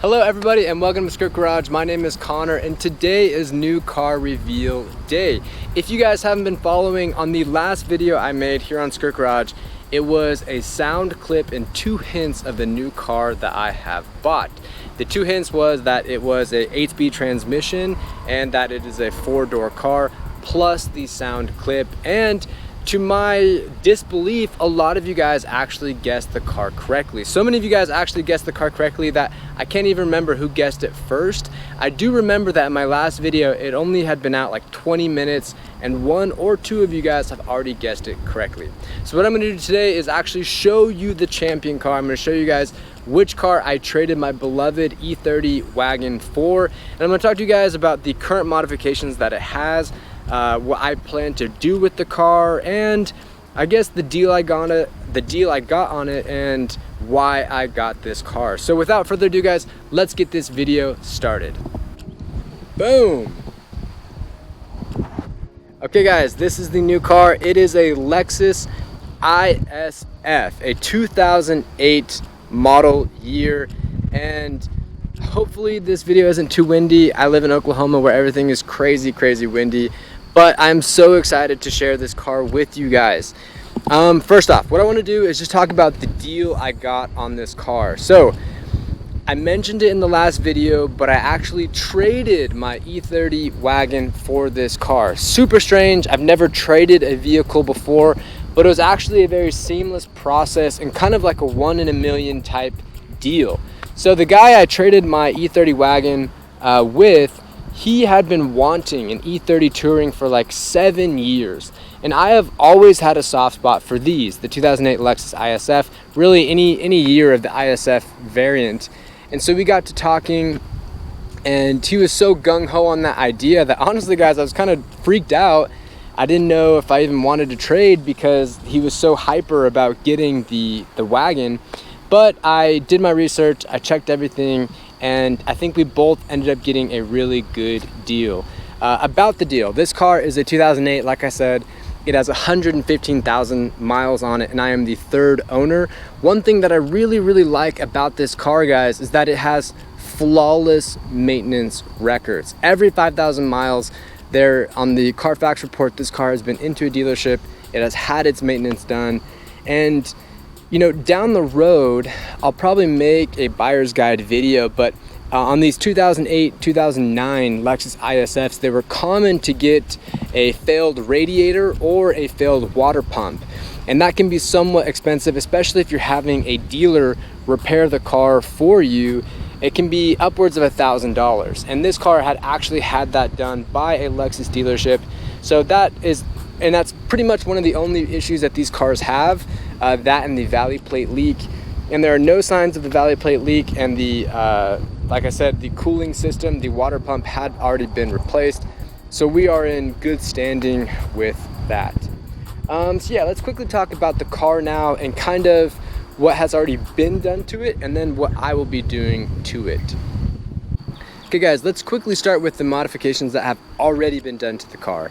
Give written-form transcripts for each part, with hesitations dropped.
Hello everybody and welcome to Skrrt Garage. My name is Connor and today is new car reveal day. If you guys haven't been following, on the last video I made here on Skrrt Garage, it was a sound clip and 2 hints of the new car that I have bought. The 2 hints was that it was a 8-speed transmission and that it is a 4-door car, plus the sound clip. And to my disbelief, a lot of you guys actually guessed the car correctly. So many of you guys actually guessed the car correctly that I can't even remember who guessed it first. I do remember that in my last video, it only had been out like 20 minutes and 1 or 2 of you guys have already guessed it correctly. So what I'm gonna do today is actually show you the champion car. I'm gonna show you guys which car I traded my beloved E30 wagon for. And I'm gonna talk to you guys about the current modifications that it has, what I plan to do with the car, and I guess the deal I got on it and why I got this car. So without further ado guys, let's get this video started. Boom. Okay guys, this is the new car. It is a Lexus ISF, a 2008 model year, and hopefully this video isn't too windy. I live in Oklahoma where everything is crazy windy, but I'm so excited to share this car with you guys. First off, what I want to do is just talk about the deal I got on this car. So I mentioned it in the last video, but I actually traded my E30 wagon for this car. Super strange. I've never traded a vehicle before, but it was actually a very seamless process and kind of like a 1 in a million type deal. So the guy I traded my E30 wagon with, he had been wanting an E30 Touring for like 7 years. And I have always had a soft spot for these, the 2008 Lexus ISF, really any year of the ISF variant. And so we got to talking and he was so gung-ho on that idea that honestly guys, I was kind of freaked out. I didn't know if I even wanted to trade because he was so hyper about getting the wagon. But I did my research, I checked everything, and I think we both ended up getting a really good deal. About the deal, this car is a 2008, like I said. It has 115,000 miles on it, and I am the 3rd owner. One thing that I really like about this car, guys, is that it has flawless maintenance records. Every 5,000 miles, there on the Carfax report, this car has been into a dealership. It has had its maintenance done, and you know, down the road, I'll probably make a buyer's guide video, but on these 2008, 2009 Lexus ISFs, they were common to get a failed radiator or a failed water pump. And that can be somewhat expensive, especially if you're having a dealer repair the car for you. It can be upwards of $1,000. And this car had actually had that done by a Lexus dealership. So that's pretty much one of the only issues that these cars have. That and the valley plate leak, and there are no signs of the valley plate leak, and the like I said, the cooling system, the water pump had already been replaced, so we are in good standing with that. So yeah, let's quickly talk about the car now and kind of what has already been done to it and then what I will be doing to it. Okay guys, let's quickly start with the modifications that have already been done to the car.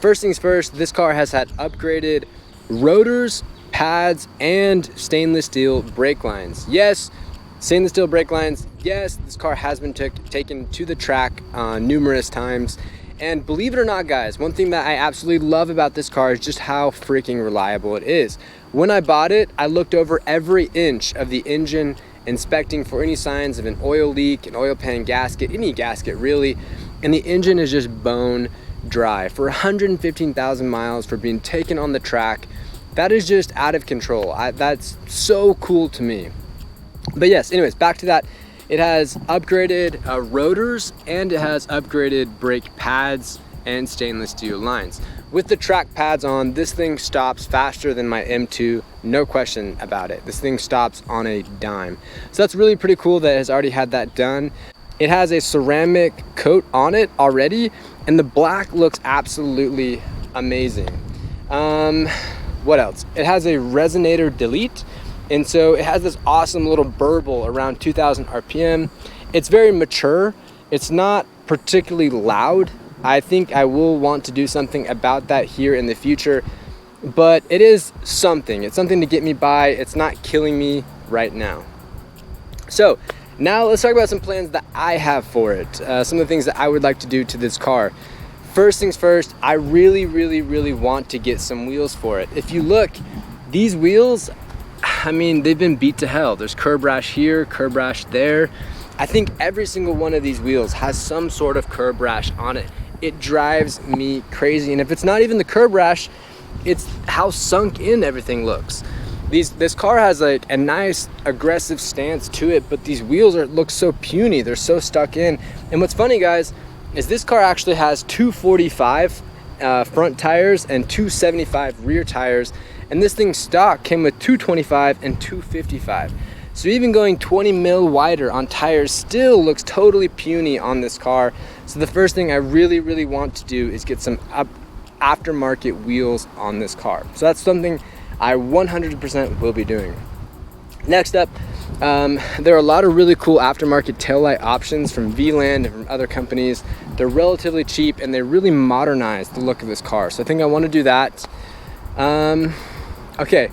First things first, this car has had upgraded rotors, pads, and stainless steel brake lines. Yes, stainless steel brake lines. Yes, this car has been taken to the track numerous times. And believe it or not guys, one thing that I absolutely love about this car is just how freaking reliable it is. When I bought it, I looked over every inch of the engine, inspecting for any signs of an oil leak, an oil pan gasket, any gasket really, and the engine is just bone dry. For 115,000 miles, for being taken on the track, that is just out of control. That's so cool to me. But yes, anyways, back to that. It has upgraded rotors, and it has upgraded brake pads and stainless steel lines. With the track pads on, this thing stops faster than my M2, no question about it. This thing stops on a dime. So that's really pretty cool that it has already had that done. It has a ceramic coat on it already, and the black looks absolutely amazing. What else? It has a resonator delete, and so it has this awesome little burble around 2,000 RPM. It's very mature. It's not particularly loud. I think I will want to do something about that here in the future, but it is something. It's something to get me by. It's not killing me right now. So Now let's talk about some plans that I have for it. Some of the things that I would like to do to this car. First things first, I really want to get some wheels for it. If you look, these wheels, I mean, they've been beat to hell. There's curb rash here, curb rash there. I think every single one of these wheels has some sort of curb rash on it. It drives me crazy. And if it's not even the curb rash, it's how sunk in everything looks. This car has like a nice aggressive stance to it, but these wheels look so puny. They're so stuck in. And what's funny, guys, is this car actually has 245 front tires and 275 rear tires. And this thing stock came with 225 and 255. So even going 20 mil wider on tires still looks totally puny on this car. So the first thing I really want to do is get some aftermarket wheels on this car. So that's something I 100% will be doing. Next up, there are a lot of really cool aftermarket taillight options from V-Land and from other companies. They're relatively cheap and they really modernize the look of this car. So I think I want to do that. Okay,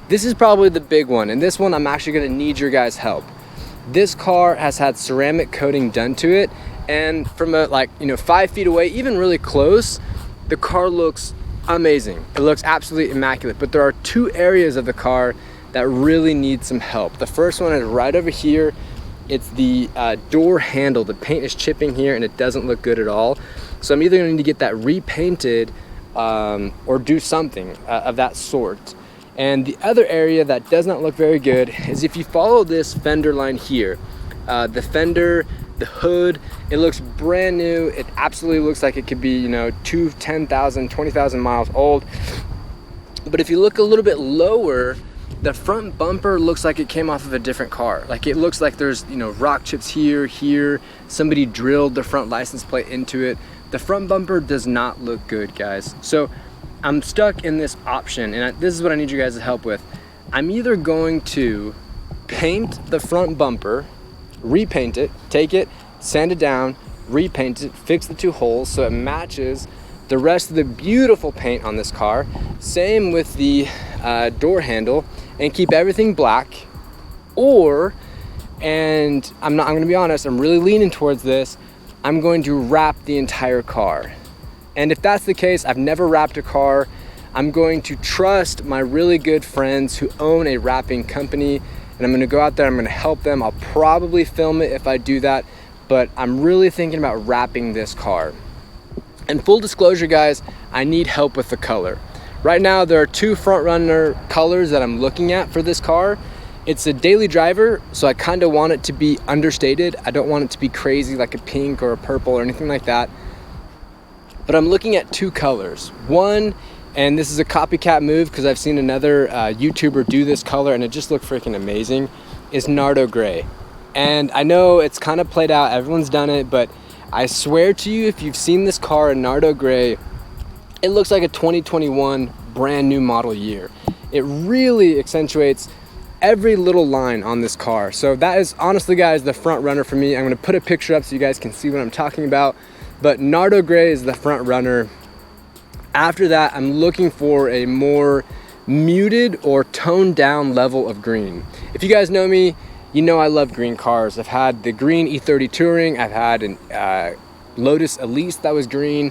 this is probably the big one, and this one I'm actually going to need your guys' help. This car has had ceramic coating done to it, and from 5 feet away, even really close, the car looks amazing. It looks absolutely immaculate, but there are two areas of the car that really need some help. The first one is right over here. It's the door handle. The paint is chipping here and it doesn't look good at all. So I'm either going to need to get that repainted or do something of that sort. And the other area that does not look very good is if you follow this fender line here, the fender, the hood, it looks brand new. It absolutely looks like it could be, 10,000, 20,000 miles old. But if you look a little bit lower, the front bumper looks like it came off of a different car. Like it looks like there's, rock chips here. Somebody drilled the front license plate into it. The front bumper does not look good, guys. So I'm stuck in this option, and this is what I need you guys to help with. I'm either going to paint the front bumper, repaint it, take it, sand it down, repaint it, fix the two holes so it matches the rest of the beautiful paint on this car. Same with the door handle, and keep everything black. Or, and I'm gonna be honest, I'm really leaning towards this, I'm going to wrap the entire car. And if that's the case, I've never wrapped a car. I'm going to trust my really good friends who own a wrapping company, and I'm gonna go out there, I'm gonna help them. I'll probably film it if I do that, but I'm really thinking about wrapping this car. And full disclosure, guys, I need help with the color. Right now, there are two front runner colors that I'm looking at for this car. It's a daily driver, so I kind of want it to be understated. I don't want it to be crazy like a pink or a purple or anything like that. But I'm looking at two colors. One, and this is a copycat move because I've seen another YouTuber do this color and it just looked freaking amazing, is Nardo Gray. And I know it's kind of played out, everyone's done it, but I swear to you, if you've seen this car in Nardo Gray, it looks like a 2021 brand new model year. It really accentuates every little line on this car. So that is honestly, guys, the front runner for me. I'm gonna put a picture up so you guys can see what I'm talking about. But Nardo Gray is the front runner. After that, I'm looking for a more muted or toned down level of green. If you guys know me, you know I love green cars. I've had the green E30 Touring. I've had an Lotus Elise that was green.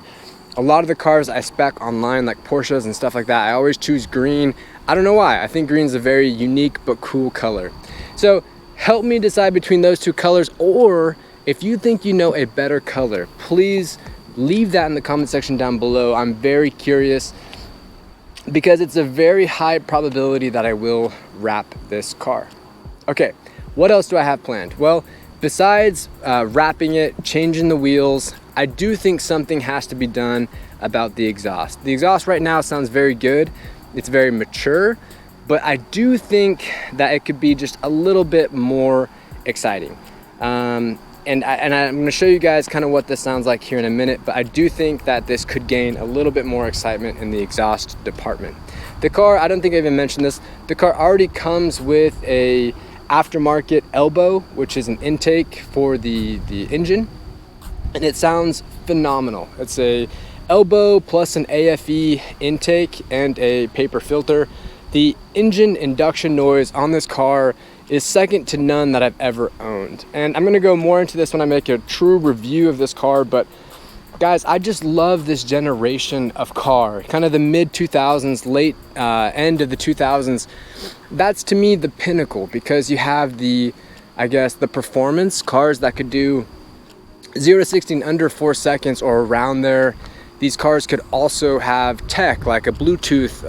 A lot of the cars I spec online, like Porsches and stuff like that, I always choose green. I don't know why. I think green is a very unique but cool color. So help me decide between those two colors, or if you think you know a better color, please leave that in the comment section down below. I'm very curious because it's a very high probability that I will wrap this car. Okay, what else do I have planned? Well, besides wrapping it, changing the wheels, I do think something has to be done about the exhaust. The exhaust right now sounds very good. It's very mature, but I do think that it could be just a little bit more exciting. And I'm gonna show you guys kind of what this sounds like here in a minute, but I do think that this could gain a little bit more excitement in the exhaust department. The car, I don't think I even mentioned this, the car already comes with a aftermarket elbow, which is an intake for the engine, and it sounds phenomenal. It's a elbow plus an AFE intake and a paper filter. The engine induction noise on this car is second to none that I've ever owned. And I'm gonna go more into this when I make a true review of this car, but guys, I just love this generation of car, kind of the mid 2000s, late end of the 2000s. That's to me the pinnacle, because you have the, I guess, the performance cars that could do 0 to 60 in under 4 seconds or around there. These cars could also have tech like a Bluetooth,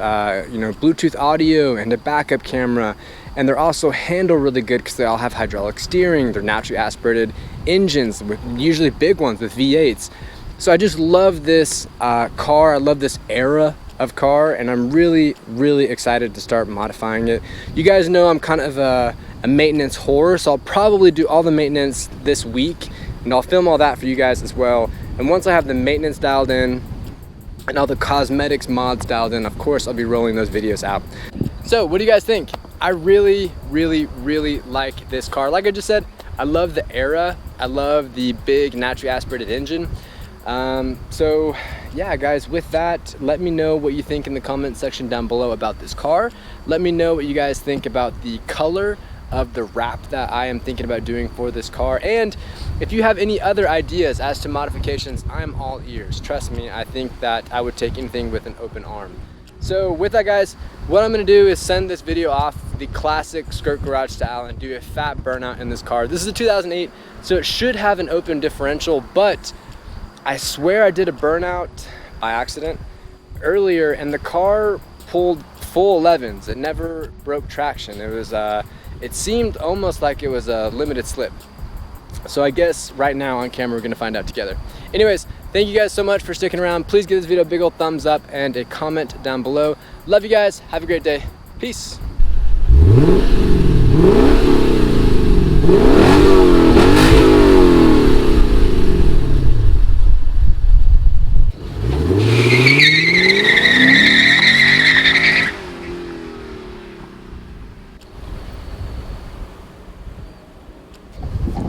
Bluetooth audio and a backup camera. And they're also handle really good because they all have hydraulic steering. They're naturally aspirated engines, with usually big ones with V8s. So I just love this car. I love this era of car, and I'm really, really excited to start modifying it. You guys know I'm kind of a maintenance whore, so I'll probably do all the maintenance this week, and I'll film all that for you guys as well. And once I have the maintenance dialed in and all the cosmetics mods dialed in, of course I'll be rolling those videos out. So what do you guys think? I really, really, really like this car. Like I just said, I love the era. I love the big naturally aspirated engine. So yeah, guys, with that, let me know what you think in the comment section down below about this car. Let me know what you guys think about the color of the wrap that I am thinking about doing for this car. And if you have any other ideas as to modifications, I'm all ears. Trust me, I think that I would take anything with an open arm. So with that, guys, what I'm gonna do is send this video off the classic Skrrt Garage style and do a fat burnout in this car. This is a 2008, so it should have an open differential, but I swear I did a burnout by accident earlier and the car pulled full 11s. It never broke traction. It was, it seemed almost like it was a limited slip. So I guess right now on camera we're gonna find out together. Anyways, thank you guys so much for sticking around. Please give this video a big old thumbs up and a comment down below. Love you guys. Have a great day. Peace.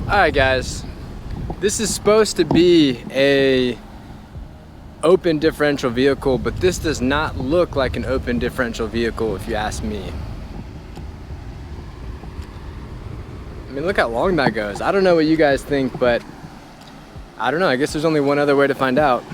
Alright guys, this is supposed to be a open differential vehicle, but this does not look like an open differential vehicle if you ask me. I mean, look how long that goes. I don't know what you guys think, but I don't know. I guess there's only one other way to find out.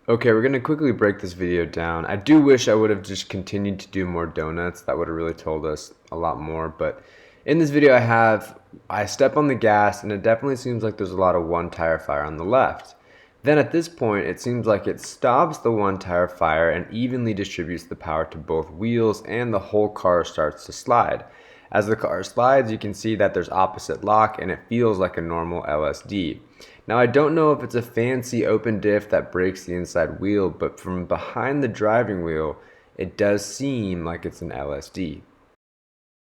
Okay, we're gonna quickly break this video down. I do wish I would have just continued to do more donuts. That would have really told us a lot more, but in this video I step on the gas and it definitely seems like there's a lot of one tire fire on the left. Then at this point it seems like it stops the one tire fire and evenly distributes the power to both wheels, and the whole car starts to slide. As the car slides, you can see that there's opposite lock and it feels like a normal LSD. Now I don't know if it's a fancy open diff that breaks the inside wheel, but from behind the driving wheel, it does seem like it's an LSD.